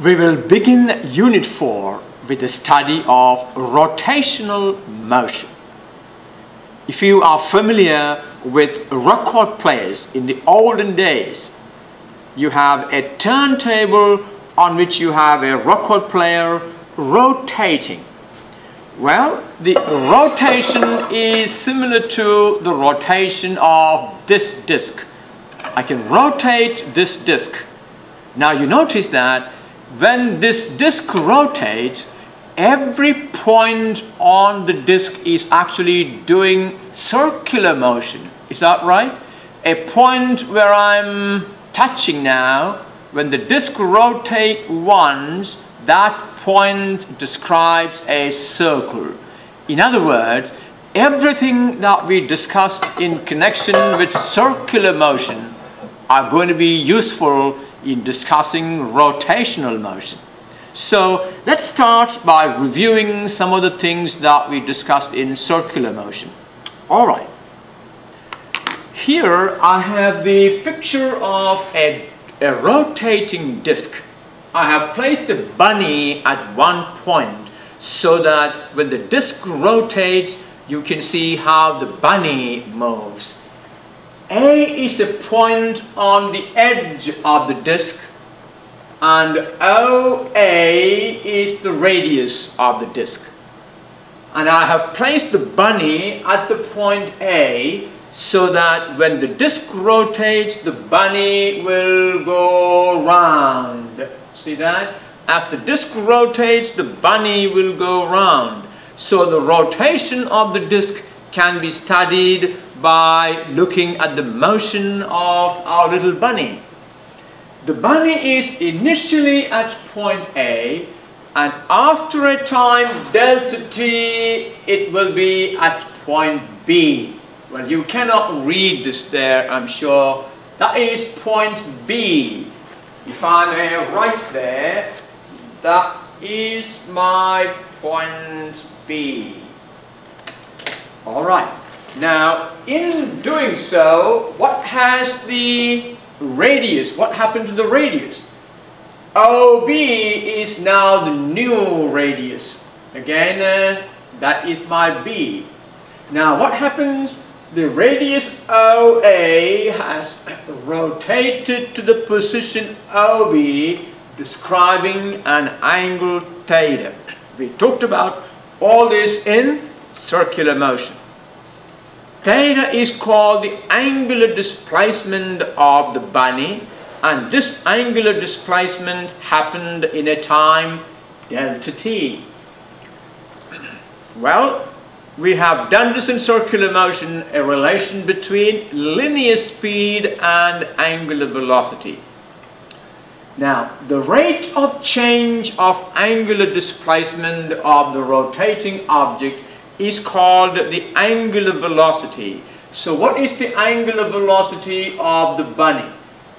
We will begin Unit 4 with the study of rotational motion. If you are familiar with record players in the olden days, you have a turntable on which you have a record player rotating. Well, the rotation is similar to the rotation of this disc. I can rotate this disc. Now you notice that when this disc rotates, every point on the disc is actually doing circular motion. Is that right? A point where I'm touching now, when the disc rotates once, that point describes a circle. In other words, everything that we discussed in connection with circular motion are going to be useful in discussing rotational motion. So let's start by reviewing some of the things that we discussed in circular motion. All right. Here I have the picture of a rotating disc. I have placed the bunny at one point so that when the disc rotates, you can see how the bunny moves. A is the point on the edge of the disc, and OA is the radius of the disc. And I have placed the bunny at the point A so that when the disc rotates, the bunny will go round. See that? As the disc rotates, the bunny will go round. So the rotation of the disc can be studied by looking at the motion of our little bunny. The bunny is initially at point A, and after a time delta t, it will be at point B. Well, you cannot read this there, I'm sure. That is point B. If I may write there, that is my point B. All right. Now, in doing so, what has the radius? What happened to the radius? OB is now the new radius. Again, that is my B. Now, what happens? The radius OA has rotated to the position OB, describing an angle theta. We talked about all this in circular motion. Theta is called the angular displacement of the bunny, and this angular displacement happened in a time delta t. Well, we have done this in circular motion, a relation between linear speed and angular velocity. Now, the rate of change of angular displacement of the rotating object is called the angular velocity. So what is the angular velocity of the bunny?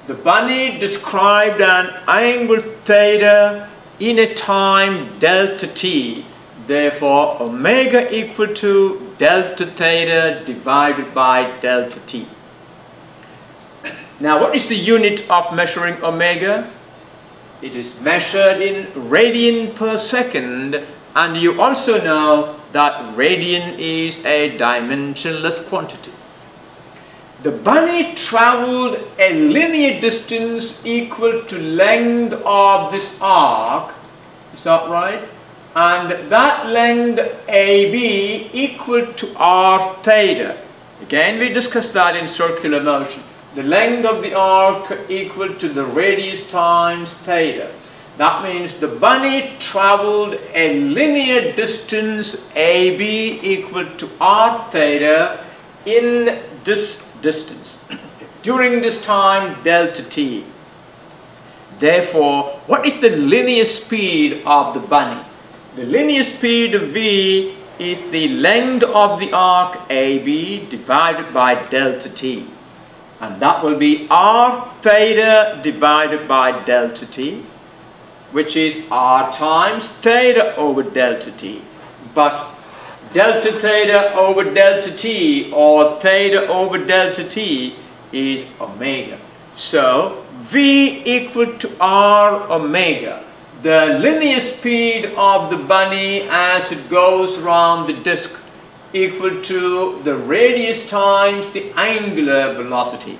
The bunny described an angle theta in a time delta t. Therefore, omega equal to delta theta divided by delta t. Now, what is the unit of measuring omega? It is measured in radian per second, and you also know that radian is a dimensionless quantity. The bunny traveled a linear distance equal to length of this arc. Is that right? And that length AB equal to r theta. Again, we discussed that in circular motion. The length of the arc equal to the radius times theta. That means the bunny traveled a linear distance AB equal to r theta in this distance during this time delta t. Therefore, what is the linear speed of the bunny? The linear speed of v is the length of the arc AB divided by delta t. And that will be r theta divided by delta t, which is r times theta over delta t. But delta theta over delta t, or theta over delta t, is omega. So v equal to r omega. the linear speed of the bunny as it goes around the disk equal to the radius times the angular velocity.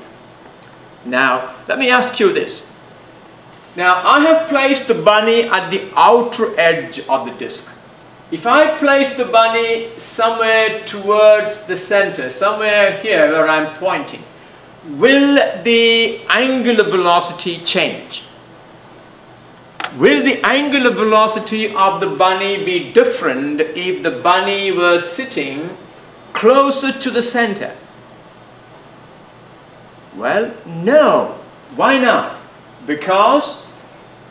Now, let me ask you this. Now, I have placed the bunny at the outer edge of the disk. If I place the bunny somewhere towards the center, somewhere here where I'm pointing, will the angular velocity change? Will the angular velocity of the bunny be different if the bunny was sitting closer to the center? Well, no. Why not? Because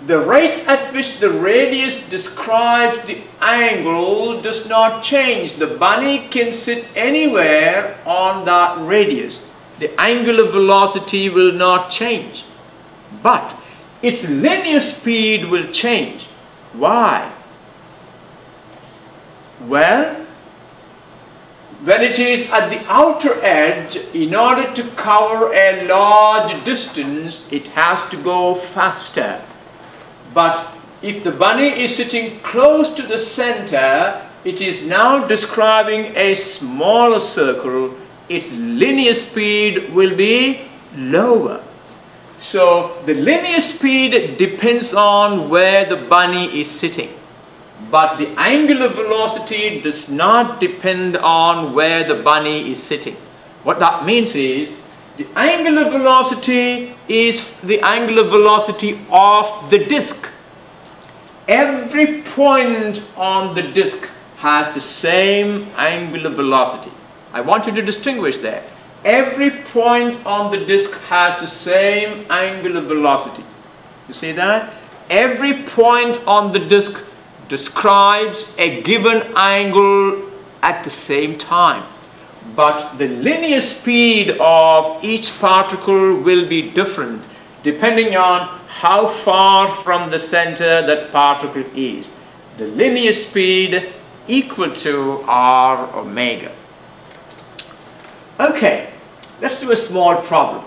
the rate at which the radius describes the angle does not change. The bunny can sit anywhere on that radius. The angular velocity will not change. But its linear speed will change. Why? Well, when it is at the outer edge, in order to cover a large distance, it has to go faster. But if the bunny is sitting close to the center, it is now describing a smaller circle. Its linear speed will be lower. So the linear speed depends on where the bunny is sitting. But the angular velocity does not depend on where the bunny is sitting. What that means is the angular velocity is the angular velocity of the disk. Every point on the disk has the same angular velocity. I want you to distinguish there. Every point on the disk has the same angular velocity. You see that? Every point on the disk describes a given angle at the same time. But the linear speed of each particle will be different depending on how far from the center that particle is. The linear speed equal to r omega. Okay, let's do a small problem.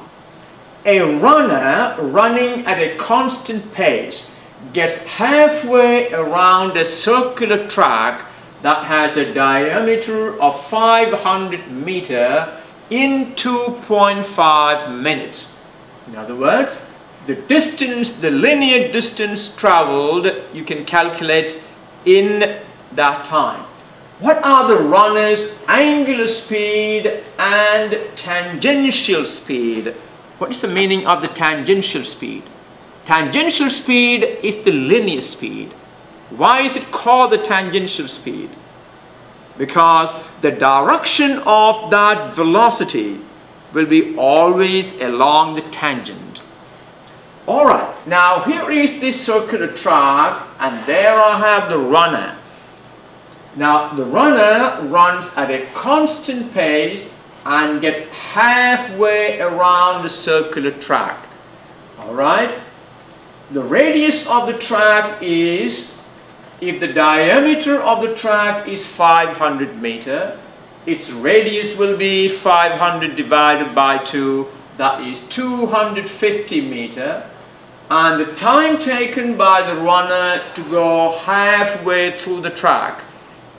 A runner running at a constant pace gets halfway around a circular track that has a diameter of 500 meters in 2.5 minutes. In other words, the distance, the linear distance traveled, you can calculate in that time. What are the runner's angular speed and tangential speed? What is the meaning of the tangential speed? Tangential speed is the linear speed. Why is it called the tangential speed? Because the direction of that velocity will be always along the tangent. Alright, now here is this circular track and there I have the runner. Now the runner runs at a constant pace and gets halfway around the circular track. Alright, the radius of the track is, if the diameter of the track is 500 meters, its radius will be 500 divided by 2, that is 250 meters. And the time taken by the runner to go halfway through the track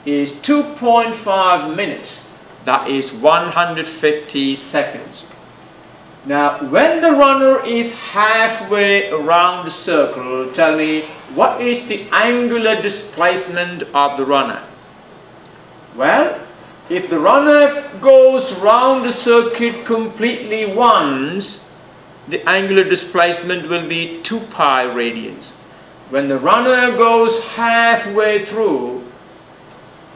is 2.5 minutes, that is 150 seconds. Now, when the runner is halfway around the circle, tell me, what is the angular displacement of the runner? Well, if the runner goes round the circuit completely once, the angular displacement will be 2 pi radians. When the runner goes halfway through,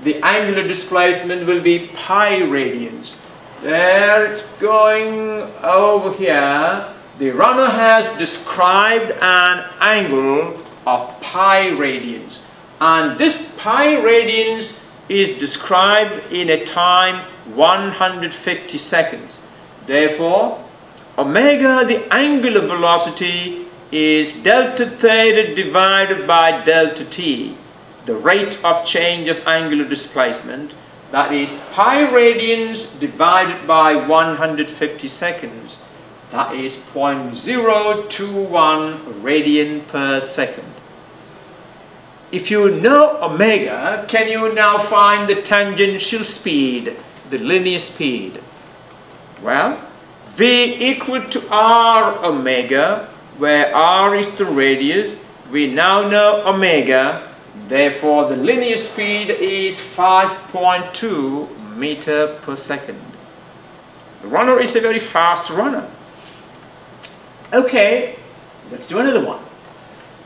the angular displacement will be pi radians. There it's going over here. The runner has described an angle of pi radians. And this pi radians is described in a time 150 seconds. Therefore, omega, the angular velocity, is delta theta divided by delta t, the rate of change of angular displacement, that is pi radians divided by 150 seconds, that is 0.021 radian per second. if you know omega, can you now find the tangential speed, the linear speed? Well, V equal to R omega, where R is the radius. We now know omega, therefore the linear speed is 5.2 meter per second. The runner is a very fast runner. Okay, let's do another one.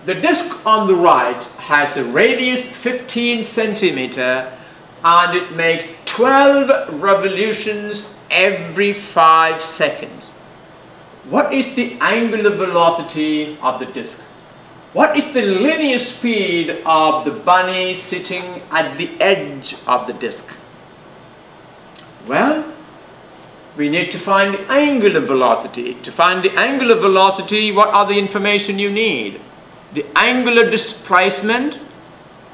The disc on the right has a radius 15 centimeter and it makes 12 revolutions every 5 seconds. What is the angular velocity of the disc? What is the linear speed of the bunny sitting at the edge of the disc? Well, we need to find the angular velocity. To find the angular velocity, what are the information you need? The angular displacement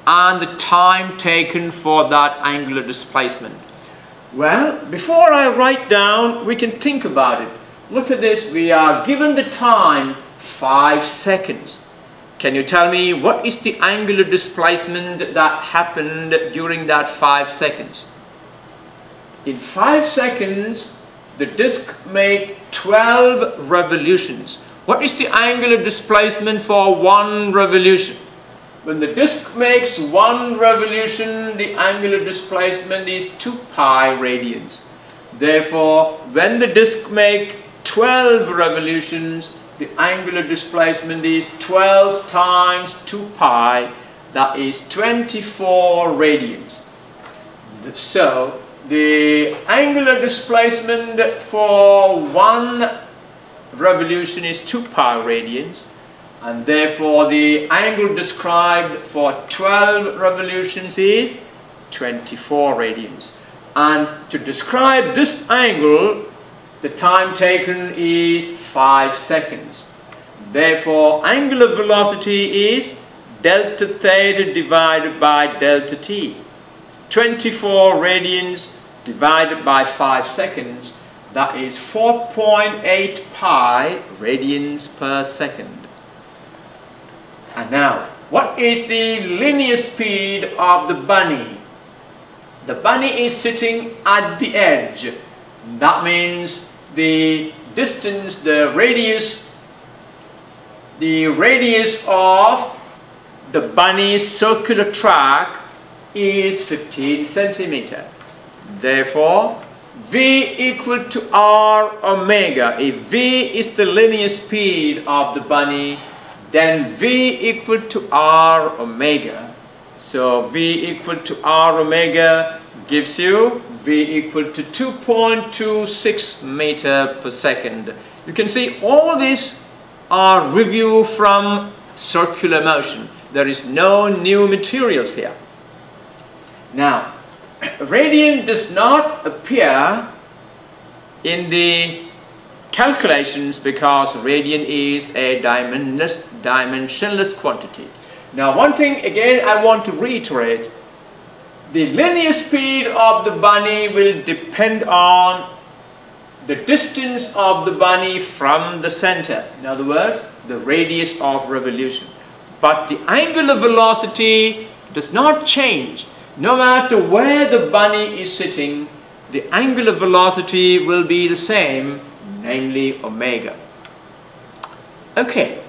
and the time taken for that angular displacement. Well, before I write down, we can think about it. Look at this, we are given the time 5 seconds. Can you tell me what is the angular displacement that happened during that 5 seconds? In 5 seconds, the disc made 12 revolutions. What is the angular displacement for 1 revolution? When the disc makes 1 revolution, the angular displacement is 2 pi radians. Therefore, when the disc makes 12 revolutions, the angular displacement is 12 times 2 pi, that is 24 radians. So, the angular displacement for 1 revolution is 2 pi radians, and therefore the angle described for 12 revolutions is 24 radians. And to describe this angle, the time taken is 5 seconds. Therefore, angular velocity is delta theta divided by delta t. 24 radians divided by 5 seconds, that is 4.8 pi radians per second. And now, what is the linear speed of the bunny? The bunny is sitting at the edge. That means the distance, the radius of the bunny's circular track is 15 centimeter. Therefore, V equal to R omega. If V is the linear speed of the bunny, then V equal to R omega. So V equal to R omega gives you V equal to 2.26 meter per second. You can see all these are review from circular motion. There is no new materials here. Now, radian does not appear in the calculations because radian is a dimensionless quantity. Now, one thing again I want to reiterate, the linear speed of the bunny will depend on the distance of the bunny from the center. In other words, the radius of revolution. But the angular velocity does not change. No matter where the bunny is sitting, the angular velocity will be the same, namely omega. Okay,